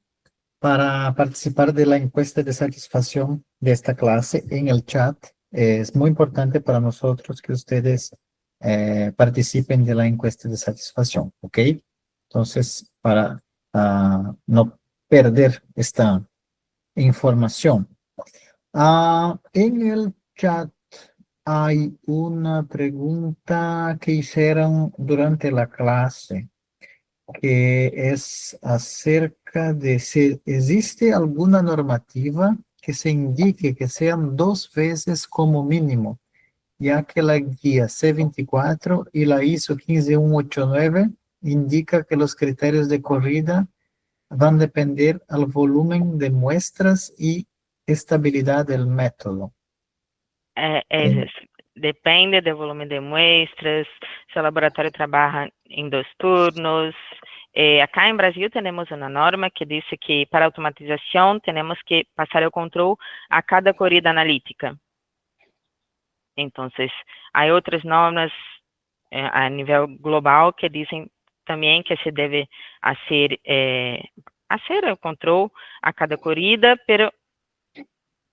para participar de la encuesta de satisfacción de esta clase en el chat. Es muy importante para nosotros que ustedes participen de la encuesta de satisfacción, ¿ok? Entonces, para no perder esta información. En el chat hay una pregunta que hicieron durante la clase, que es acerca de si existe alguna normativa que se indique que sean 2 veces como mínimo, ya que la guía C24 y la ISO 15189 indica que los criterios de corrida van a depender al volumen de muestras y estabilidad del método. Depende do volume de muestras, se o laboratório trabalha em 2 turnos. Acá em Brasil temos uma norma que diz que para automatização temos que passar o controle a cada corrida analítica. Então, há outras normas a nível global que dizem também que se deve fazer o controle a cada corrida, pero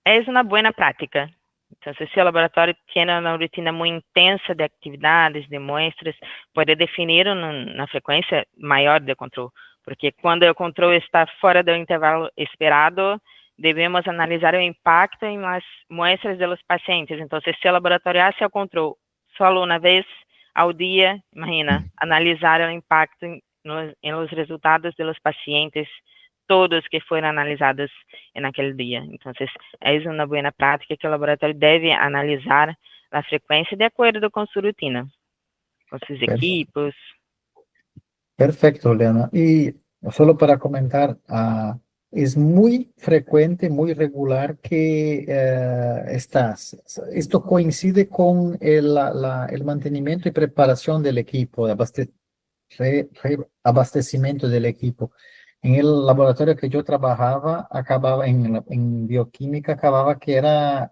é uma boa prática. Então, se o laboratório tem uma rotina muito intensa de atividades, de muestras, pode definir uma frequência maior de controle, porque quando o controle está fora do intervalo esperado, devemos analisar o impacto em las muestras dos pacientes. Então, se o laboratório hace o controle só uma vez ao dia, imagina, analisar o impacto em los resultados dos pacientes todos que foram analisados naquele dia. Então, é uma boa prática que o laboratório deve analisar a frequência de acordo com sua rotina, com seus equipos. Perfecto, Leana. Y solo para comentar, es muy frecuente, muy regular que esto coincide con el mantenimiento y preparación del equipo, reabastecimiento del equipo. En el laboratorio que yo trabajaba, acababa en bioquímica, acababa que era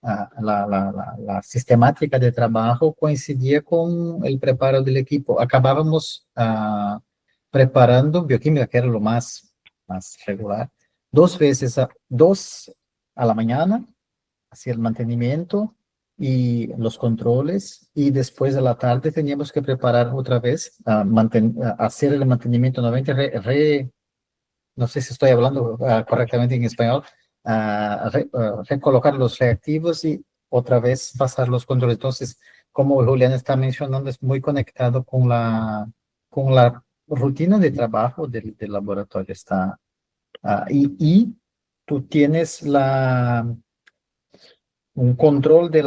la sistemática de trabajo coincidía con el preparo del equipo. Acabábamos preparando bioquímica, que era lo más regular, dos a la mañana, hacia el mantenimiento y los controles, y después de la tarde teníamos que preparar otra vez, hacer el mantenimiento nuevamente, no sé si estoy hablando correctamente en español, recolocar los reactivos y otra vez pasar los controles. Entonces, como Julián está mencionando, es muy conectado con la rutina de trabajo del laboratorio. Y tú tienes un control del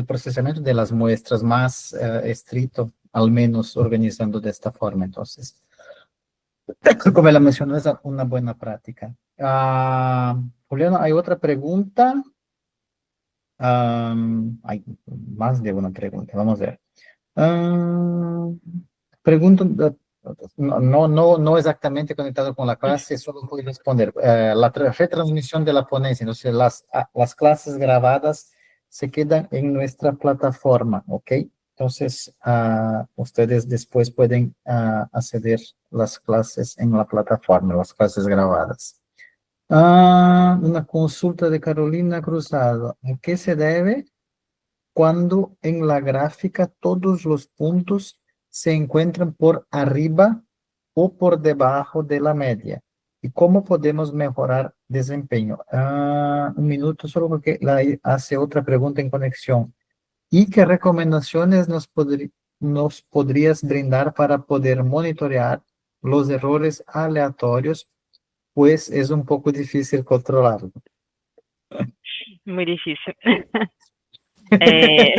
procesamiento de las muestras más estricto, al menos organizando de esta forma. Entonces, como la mencionó, es una buena práctica. Juliano, ¿hay otra pregunta? Hay más de una pregunta, vamos a ver. Pregunto, no exactamente conectado con la clase, solo voy a responder. La retransmisión de la ponencia, entonces las clases grabadas se quedan en nuestra plataforma, ¿ok? Entonces, ustedes después pueden acceder las clases en la plataforma, las clases grabadas. Una consulta de Carolina Cruzado. ¿A qué se debe cuando en la gráfica todos los puntos se encuentran por arriba o por debajo de la media? ¿Y cómo podemos mejorar desempeño? Un minuto solo porque hace otra pregunta en conexión. ¿Y qué recomendaciones nos podrías brindar para poder monitorear los errores aleatorios? Pues es un poco difícil controlarlo. Muy difícil. Eh,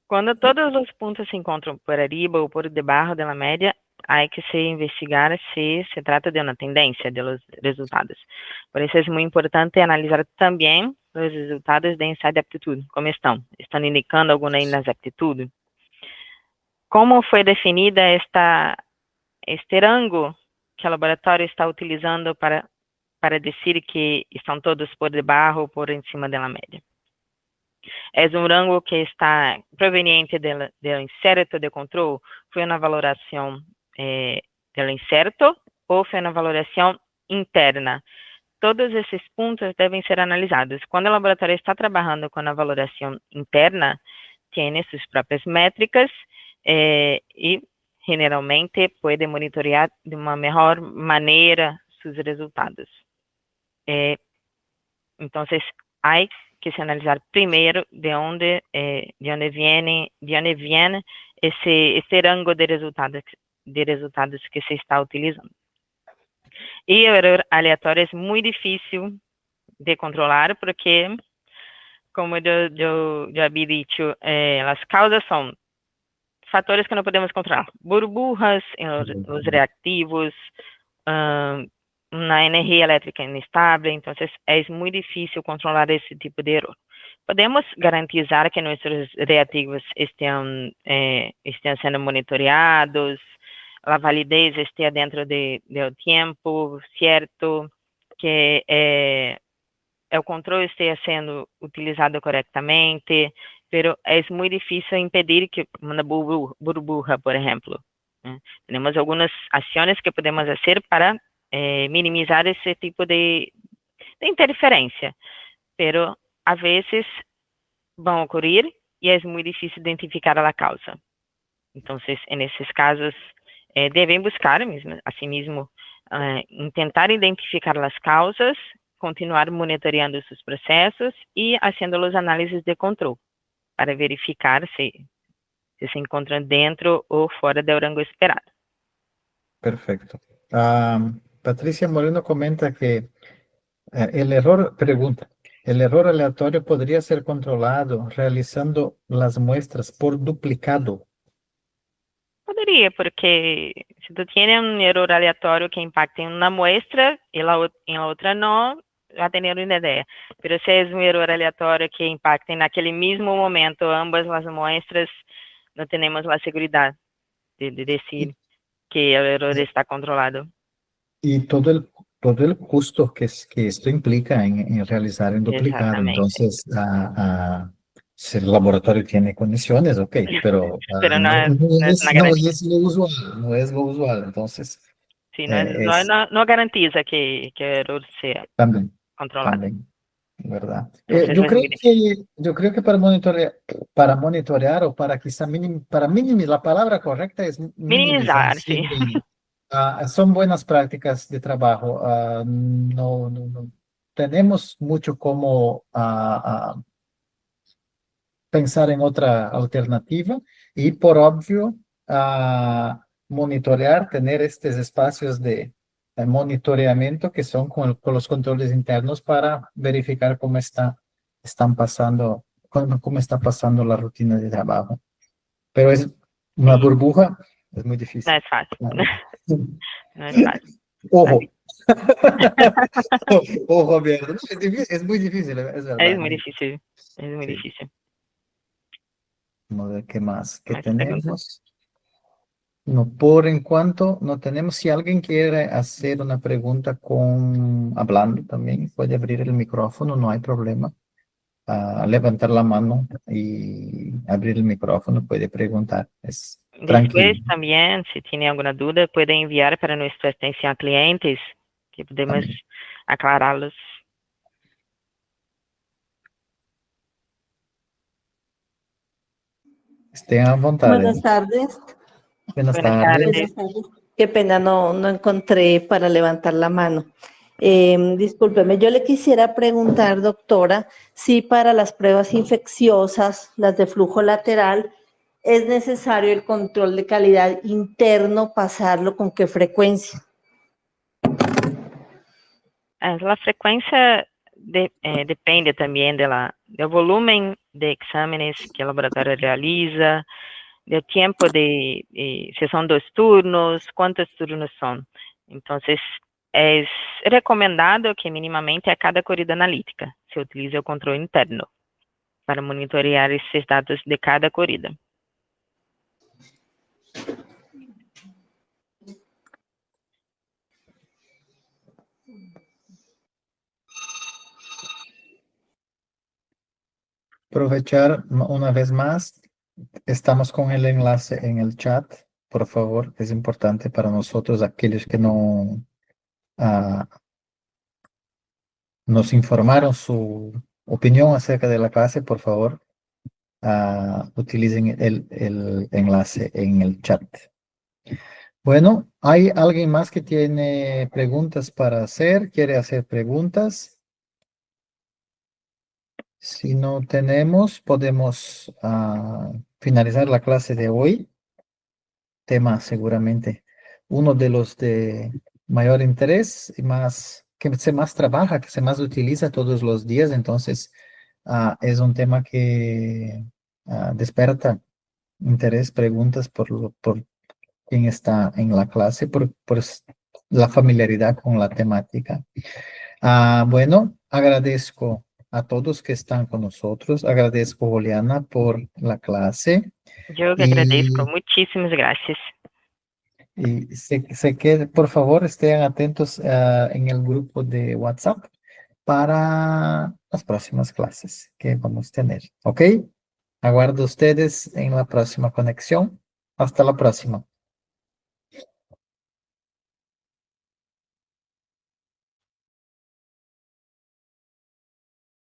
Cuando todos os pontos se encontram por arriba ou por debaixo da média, há que se investigar se se trata de uma tendência de los resultados. Por isso é muito importante analisar também os resultados de ensaio de aptitude, como estão. Estão indicando alguma inexactitude? Como foi definida este rango que o laboratório está utilizando para dizer que estão todos por debaixo ou por cima da média? É um rango que está proveniente do incerto de controle? Foi uma valoração do incerto ou foi uma valoração interna? Todos esses pontos devem ser analisados. Quando o laboratório está trabalhando com a valoração interna, tem suas próprias métricas e, generalmente, pode monitorear de uma melhor maneira seus resultados. Então, há que se analisar primeiro de onde vem esse rango de resultados que se está utilizando. E o erro aleatório é muito difícil de controlar, porque, como eu havia dito, as causas são fatores que não podemos controlar. Burbujas em os reativos, uma energia elétrica instável, então é muito difícil controlar esse tipo de erro. Podemos garantizar que nossos reativos estejam sendo monitoreados, a validez esteja dentro do tempo certo, que o controle esteja sendo utilizado corretamente, mas é muito difícil impedir que uma burbuja, por exemplo. Temos algumas ações que podemos fazer para minimizar esse tipo de interferência, pero a vezes vão ocorrer e é muito difícil identificar a causa. Então, nesses casos, devem buscar, assim mesmo, tentar identificar as causas, continuar monitoreando seus processos e fazendo as análises de controle, para verificar se se encontram dentro ou fora do rango esperado. Perfecto. Patricia Moreno comenta que el error aleatorio podría ser controlado realizando las muestras por duplicado. Poderia, porque se tu tem erro aleatório que impacta em uma muestra e em outra não, já tem uma ideia. Mas se é erro aleatório que impacta naquele mesmo momento ambas as muestras, no tenemos la seguridad de decir que el error está controlado. Y todo el costo que esto implica en realizar un duplicado. Exactamente. Entonces, si el laboratorio tiene condiciones, ok, pero Pero no no, es, no es una no garantía. es lo usual, no es lo usual. Entonces, Sí, es no garantiza que el error sea también, controlado. también, ¿verdad? Entonces es muy difícil. Yo creo que para monitorear o para quizá para minimizar, la palabra correcta es Minimizar, sí. minimización son buenas prácticas de trabajo. No tenemos mucho como pensar en otra alternativa y por obvio monitorear, tener estos espacios de monitoreamiento que son con los controles internos para verificar están pasando, cómo está pasando la rutina de trabajo. Pero es una Sí, burbuja, es muy no difícil. es fácil. Claro. No es fácil. Ojo. Ojo, abierto. No, es difícil, es muy difícil, es Es verdad. muy difícil. Es muy Sí. difícil. Vamos a ver qué más que Más preguntas. tenemos. No, por en cuanto no tenemos, si alguien quiere hacer una pregunta hablando también, puede abrir el micrófono, no hay problema. Levantar la mano y abrir el micrófono, puede preguntar, es Después tranquilo también, si tiene alguna duda, puede enviar para nuestra atención a clientes, que podemos también. aclararlos. Estén a vontade. Buenas tardes. Buenas Buenas tardes. tardes. Buenas tardes. Qué pena, no encontré para levantar la mano. Discúlpeme, yo le quisiera preguntar, doctora, si para las pruebas infecciosas, las de flujo lateral, es necesario el control de calidad interno, pasarlo con qué frecuencia. La frecuencia depende también del volumen de exámenes que el laboratorio realiza, del tiempo si son 2 turnos, cuántos turnos son. Entonces, es recomendado que minimamente a cada corrida analítica se utilice o controle interno para monitorear esses dados de cada corrida. Aprovechar una vez más, estamos con el enlace en el chat, por favor, es importante para nosotros, aquellos que no nos informaron su opinión acerca de la clase, por favor, utilicen el enlace en el chat. Bueno, ¿hay alguien más que tiene preguntas para hacer? ¿Quiere hacer preguntas? Si no tenemos, podemos finalizar la clase de hoy. Tema seguramente uno de los de mayor interés y que se más trabaja, que se más utiliza todos los días. Entonces, es un tema que desperta interés, preguntas por quien está en la clase, por la familiaridad con la temática. Bueno, agradezco a todos que están con nosotros. Agradezco, Juliana, por la clase. Yo que agradezco. Y, Muchísimas gracias. y sé que, por favor, estén atentos en el grupo de WhatsApp para las próximas clases que vamos a tener. ¿Ok? Aguardo ustedes en la próxima conexión. Hasta la próxima.